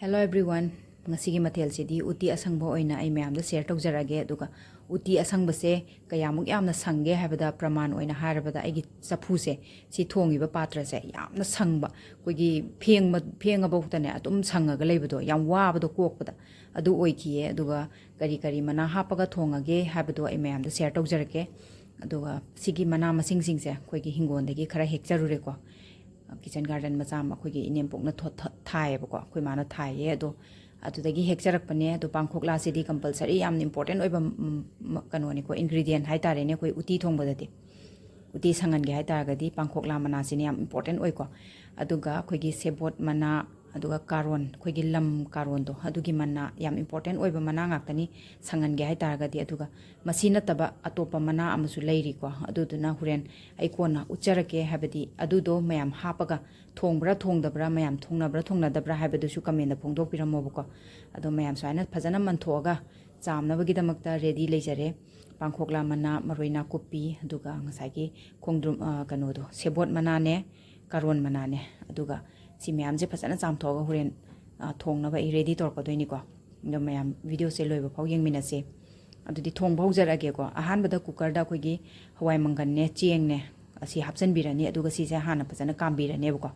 Hello everyone. Ngasigi mathel sidi Ooty Ashangba oina ai mayam da share tawjarage aduga Ooty Ashangba se kayamuk yamna sangge habada praman oina harabada ai chapu se si thongiba patra se yamna sangba koigi phenga bawtane atum sangaga leibudo yam wabado kokpada adu oikiye aduga kari mana hapaga thongage habado ai mayam da share tawjarage aduga sigi mana masing singse koigi hingondagi khara hekcharure ko kitchen garden macha ma khoigi inempokna thai ba ko khoi mana thai ye ado adudagi hekcharak pane ado pangkhokla sidi compulsory yam important oiba kanoni ko ingredient hai tare ne koi uti thongba dati uti sangan ge hai taragadi pangkhokla mana sini yam important oi ko aduga khoigi sebot mana aduga karon khoigi lam karon to adugi mana yam important oiba mana ngaktani sangan ge hai taragadi aduga masina taba atopa mana amasu leiri ko aduduna huren ai kona ucharake habadi adudo mayam hapaga thongbra thongdabra mayam thongnadabra habadu su comment da phongdok piramo ko ado mayam saina phajana manthoga chamnabagi damakta ready leijare pangkhokla mana maroina kopi aduga ngasagi khongdrum kanodo sebot mana ne karon mana ne aduga si mayam je phajana chamthoga huren thongnaba I ready torkadoini ko ndo mayam video se loiba phau yengminase adudi thong baujarage ko ahan bada cooker da khoigi hawai mangan ne cheng ne asi hapsan birani aduga si je hana phajana kambirane ko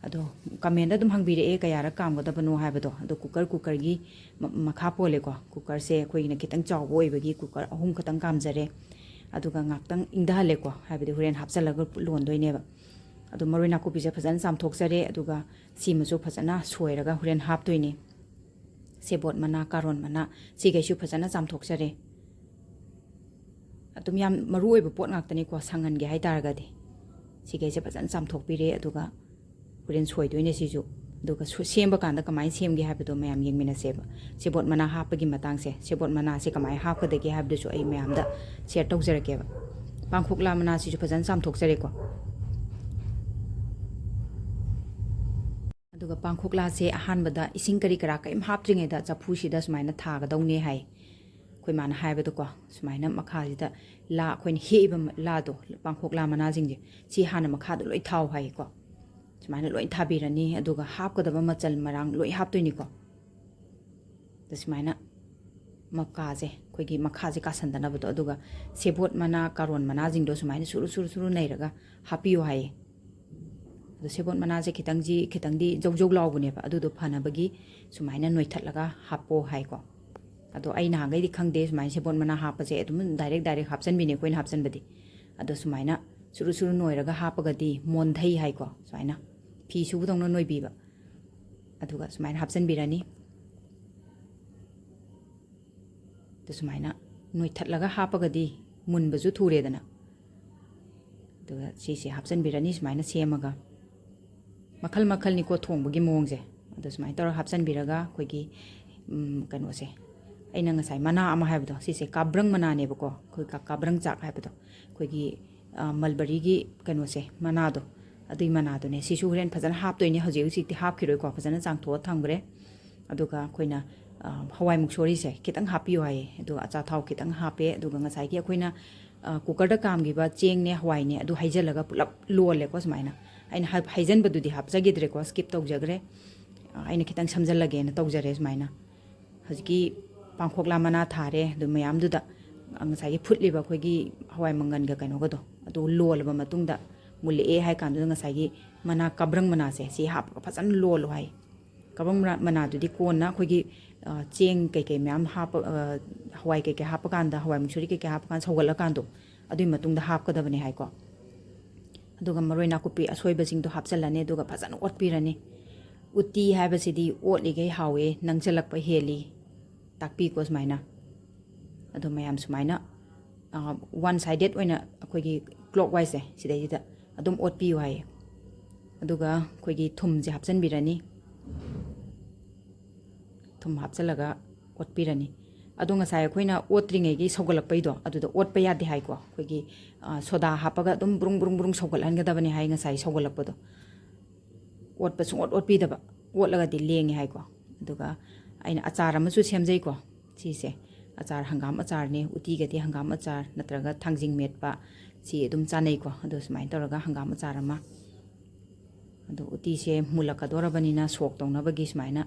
ado comment da dum hangbire e kayara kam goda banu haibado ado cooker gi makha pole ko cooker se khoi na kitang chaw boi bagi cooker ahum khatang kamjare aduga ngaktang ingdhale ko haibadi huren hapsalaga londoine ba ado marina kopi je phajana samthoksare aduga simasu phajana soiraga huren haptoini sebot mana karon mana sigaisu phajana samthoksare atum yam maru oiba pot ngaktani ko sangan ge hai taragadi sigaise phajana samthokpire aduga huren soidoine sisu aduga semba kanda kamai semge habado mayam yengmina seba sebot mana hapagi matangse sebot mana se kamai hapkadagi habdu su ai mayam da share tawjarake ba pangkhokla mana sisu phajana samthoksare ko aduga pangkhokla se ahan bada ising kari kara kaim haptringe da chapu sida sumaina thaga daune hai khoi mana haibado ko sumaina makha sida la khoin heiba la do pangkhokla mana jingje si hana makha do loi thau hai ko sumaina loi thabirani aduga hapkadaba machal marang loi haptoini ko da sumaina maka je khoigi makha je kasandana bado aduga sebot mana karon mana jingdo sumaina suru nairaga hapiyo hai ado sebot mana je khitangdi jog lawbune ba adu do phana bagi sumaina noithatlaga hapo hai ko ado ai na ngai di khangde sumaina sebot mana hapa je adum direct hapsan bine koin hapsan badi ado sumaina suru noiraga hapagadi monthai hai ko sumaina phi subu dongna noibi ba aduga sumaina hapsan birani to sumaina noithatlaga hapagadi munbazu thuredana aduga si hapsan birani sumaina semaga makal ni ko thongbagi mongje ado sumai tor hapsan biraga khoigi kano se aina ngasai mana ama haibdo sise kabrang mana ne bako khoi kabrang chak haibdo khoigi malbari gi kano se mana do adui mana do ne sisu huren phajana hap toine hoje usikti hap khiroi ko phajana changtho thangbre aduga khoina hawai muksori se kitang hapi wai aduga acha thau kitang hape aduga ngasai gi khoina cooker da kam gi ba cheng ne hawai ne adu haijalaga pulap lole ko sumaina aina haijan badudi hapjagidre ko skip tawjagre aina kitang samjallage na tawjare sumaina hajiki pangkhokla mana thare du mayam du da ngasai phutliba khoigi hawai mangan ga kaino gado adu lolba matungda muli e hai kan du ngasai gi mana kabrang mana se si hap phajan lol hai kabrang mana du di kona khoigi cheng kai mayam hap hawai kai hap kan da hawai musuri kai hap kan sawala kan do adu matungda hap kadabane hai ko aduga maroina kopi asoiba sing do hapchalane aduga phajana otpirani uti habasidi otlige hawe nangjalakpa heli takpi ko sumaina adu mayam sumaina one sided oina akoigi clockwise sidai adum otpi wai aduga koigi thum je hapchan birani thum hapchalaga otpirani adu ngasai khoina otringe gi sogalakpai do adu otpa yade hai ko khoigi soda hapaga dum brung sogal hangadabani hai ngasai sogalakpa do otpa sung otpi daba otlaga di lengi hai ko aduga aina achar amasu semjai ko sise achar hangam achar ne uti gati hangam achar natraga thangjing metpa si dum chanai ko adu sumai toraga hangam achar ama adu uti se mulaka dorabani na sok tongnabagi sumaina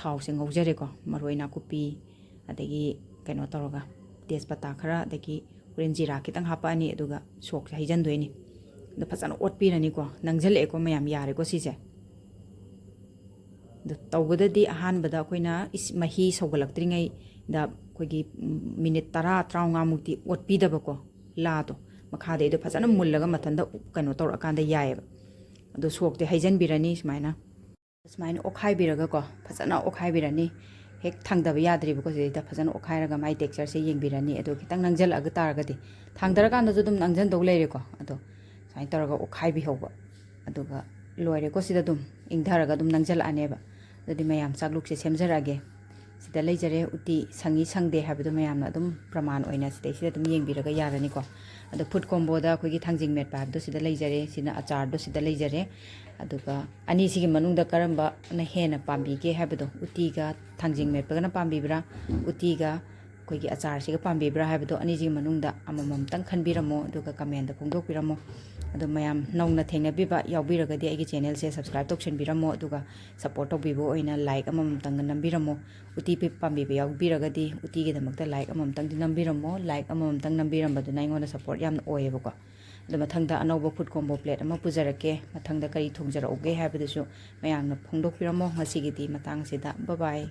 ꯊꯥꯎꯁꯦ ꯉꯧꯖꯔꯦꯀꯣ ꯃꯔꯣꯏ ꯅꯥꯀꯨꯞꯄꯤ ꯑꯗꯒꯤ ꯀꯩꯅꯣ ꯇꯧꯔꯒ ꯇꯦꯖꯄꯇꯥ ꯈꯔ ꯑꯗꯒꯤ ꯍꯣꯔꯦꯟ ꯖꯤꯔꯥ ꯈꯤꯇꯪ ꯍꯥꯞꯄꯛꯑꯅꯤ ꯑꯗꯨꯒ ꯁꯣꯛꯁꯦ ꯍꯩꯖꯟꯗꯣꯏꯅꯤ ꯑꯗꯣ ꯐꯖꯅ ꯑꯣꯠꯄꯤꯔꯅꯤꯀꯣ ꯅꯪꯁꯤꯜꯂꯛꯑꯦꯀꯣ ꯃꯌꯥꯝ ꯌꯥꯔꯦꯀꯣ ꯁꯤꯁꯦ ꯑꯗꯣ ꯇꯧꯕꯗꯗꯤ ꯑꯍꯥꯟꯕꯗ ꯑꯩꯈꯣꯏꯅ ꯃꯍꯤ ꯁꯧꯒꯠꯂꯛꯇ꯭ꯔꯤꯉꯩꯗ ꯑꯩꯈꯣꯏꯒꯤ ꯃꯤꯅꯤꯠ 10-15 ꯑꯣꯠꯄꯤꯗꯕꯀꯣ ꯂꯥꯗꯣ ꯃꯈꯥꯗꯩꯗꯣ ꯐꯖꯅ ꯃꯨꯜꯂꯒ ꯃꯊꯟꯇ ꯀꯩꯅꯣ ꯇꯧꯔꯛꯑꯀꯥꯟꯗ ꯌꯥꯏꯑꯕ ꯑꯗꯣ ꯁꯣꯛꯇꯤ ꯍꯩꯖꯟꯕꯤꯔꯅꯤ ꯁꯨꯃꯥꯏꯅ ꯑꯣꯠꯈꯥꯏꯕꯤꯔꯒꯀꯣ ꯐꯖꯅ ꯑꯣꯠꯈꯥꯏꯕꯤꯔꯅꯤ ꯍꯦꯛ ꯊꯥꯡꯗꯕ ꯌꯥꯗ꯭ꯔꯤꯕꯀꯣ ꯁꯤꯗꯩꯗ ꯐꯖꯅ ꯑꯣꯠꯈꯥꯏꯔꯒ ꯃꯥꯏ ꯇꯦꯛꯆꯔꯁꯦ ꯌꯦꯡꯕꯤꯔꯅꯤ ꯑꯗꯣ ꯈꯤꯇꯪ ꯅꯪꯁꯤꯜꯂꯛꯑꯒ ꯇꯥꯔꯒꯗꯤ ꯊꯥꯡꯗꯔꯀꯥꯟꯗꯁꯨ ꯑꯗꯨꯝ ꯅꯪꯁꯤꯟꯗꯧ ꯂꯩꯔꯦꯀꯣ ꯑꯗꯣ ꯁꯨꯃꯥꯏꯅ ꯇꯧꯔꯒ ꯑꯣꯠꯈꯥꯏꯕꯤꯍꯧꯕ ꯑꯗꯨꯒ ꯂꯣꯏꯔꯦꯀꯣ ꯁꯤꯗ ꯑꯗꯨꯝ ꯏꯪꯊꯔꯒ ꯑꯗꯨꯝ ꯅꯪꯁꯤꯜꯂꯛꯑꯅꯦꯕ ꯑꯗꯨꯗꯤ ꯃꯌꯥꯝ ꯆꯥꯛꯂꯨꯛꯁꯦ ꯁꯦꯝꯖꯔꯛꯑꯒꯦ ꯁꯤꯗ ꯂꯩꯖꯔꯦ ꯎꯇꯤ ꯁꯪꯉꯤ ꯁꯪꯗꯦ ꯍꯥꯏꯕꯗꯣ ꯃꯌꯥꯝꯅ ꯑꯗꯨꯝ ꯄ꯭ꯔꯃꯥꯟ ꯑꯣꯏꯅ ꯁꯤꯗꯩꯁꯤꯗ ꯑꯗꯨꯝ ꯌꯦꯡꯕꯤꯔꯒ ꯌꯥꯔꯅꯤꯀꯣ ꯑꯗꯣ ꯐꯨꯗ ꯀꯣꯝꯕꯣꯗ ꯑꯩꯈꯣꯏꯒꯤ ꯊꯥꯡꯖꯤꯡ ꯃꯦꯠꯄ ꯍꯥꯏꯕꯗꯣ ꯁꯤꯗ ꯂꯩꯖꯔꯦ ꯁꯤꯅ ꯑꯆꯥꯔꯗꯣ ꯁꯤꯗ ꯂꯩꯖꯔꯦ ꯑꯗꯨꯒ ꯑꯅꯤꯁꯤꯒꯤ ꯃꯅꯨꯡꯗ ꯀꯔꯝꯕꯅ ꯍꯦꯟꯅ ꯄꯥꯝꯕꯤꯒꯦ ꯍꯥꯏꯕꯗꯣ ꯎꯇꯤꯒ ꯊꯥꯡꯖꯤꯡ ꯃꯦꯠꯄꯒꯅ ꯄꯥꯝꯕꯤꯕ꯭ꯔꯥ ꯎꯇꯤꯒ ꯑꯩꯈꯣꯏꯒꯤ ꯑꯆꯥꯔꯁꯤꯒ ꯄꯥꯝꯕꯤꯕ꯭ꯔꯥ ꯍꯥꯏꯕꯗꯣ ꯑꯅꯤꯁꯤꯒꯤ ꯃꯅꯨꯡꯗ ꯑꯃꯃꯝꯇꯪ ꯈꯟꯕꯤꯔꯝꯃꯣ ꯑꯗꯨꯒ ꯀꯃꯦꯟꯗ ꯐꯣꯡꯗꯣꯛꯄꯤꯔꯝꯃꯣ ꯑꯗꯣ ꯃꯌꯥꯝ ꯅꯧꯅ ꯊꯦꯡꯅꯕꯤꯕ ꯌꯥꯎꯕꯤꯔꯒꯗꯤ ꯑꯩꯒꯤ ꯆꯦꯅꯦꯜꯁꯦ ꯁꯕꯁꯀ꯭ꯔꯥꯏꯕ ꯇꯧꯁꯟꯕꯤꯔꯝꯃꯣ ꯑꯗꯨꯒ ꯁꯞꯄꯣꯔꯠ ꯇꯧꯕꯤꯕ ꯑꯣꯏꯅ ꯂꯥꯏꯛ ꯑꯃꯃꯝꯇꯪꯒ ꯅꯝꯕꯤꯔꯝꯃꯣ ꯎꯇꯤ ꯄꯥꯝꯕꯤꯕ ꯌꯥꯎꯕꯤꯔꯒꯗꯤ ꯎꯇꯤꯒꯤꯗꯃꯛꯇ ꯂꯥꯏꯛ ꯑꯃꯃꯝꯇꯪꯗꯤ ꯅꯝꯕꯤꯔꯝꯃो ꯂꯥꯏꯛ ꯑꯃꯃꯝꯇꯪ ꯅꯝꯕꯤꯔꯝꯕꯗꯨꯅ ꯑꯩꯉꯣꯟꯗ ꯁꯞꯄꯣꯔꯠ ꯌꯥꯝꯅ ꯑꯣꯏꯌꯦꯕꯀꯣ ꯑꯗꯣ ꯃꯊꯪꯗ ꯑꯅꯧꯕ ꯐꯨꯗ ꯀꯣꯝꯕꯣ ꯄ꯭ꯂꯦꯠ ꯑꯃ ꯄꯨꯖꯔꯛꯀꯦ ꯃꯊꯪꯗ ꯀꯔꯤ ꯊꯣꯡꯖꯔꯛꯎꯒꯦ ꯍꯥꯏꯕꯗꯨꯁꯨ ꯃꯌꯥꯝꯅ ꯐꯣꯡꯗꯣꯛꯄꯤꯔꯝꯃꯣ ꯉꯁꯤꯒꯤꯗꯤ ꯃꯇꯥꯡꯁꯤꯗ ꯕꯥꯏ ꯕꯥꯏ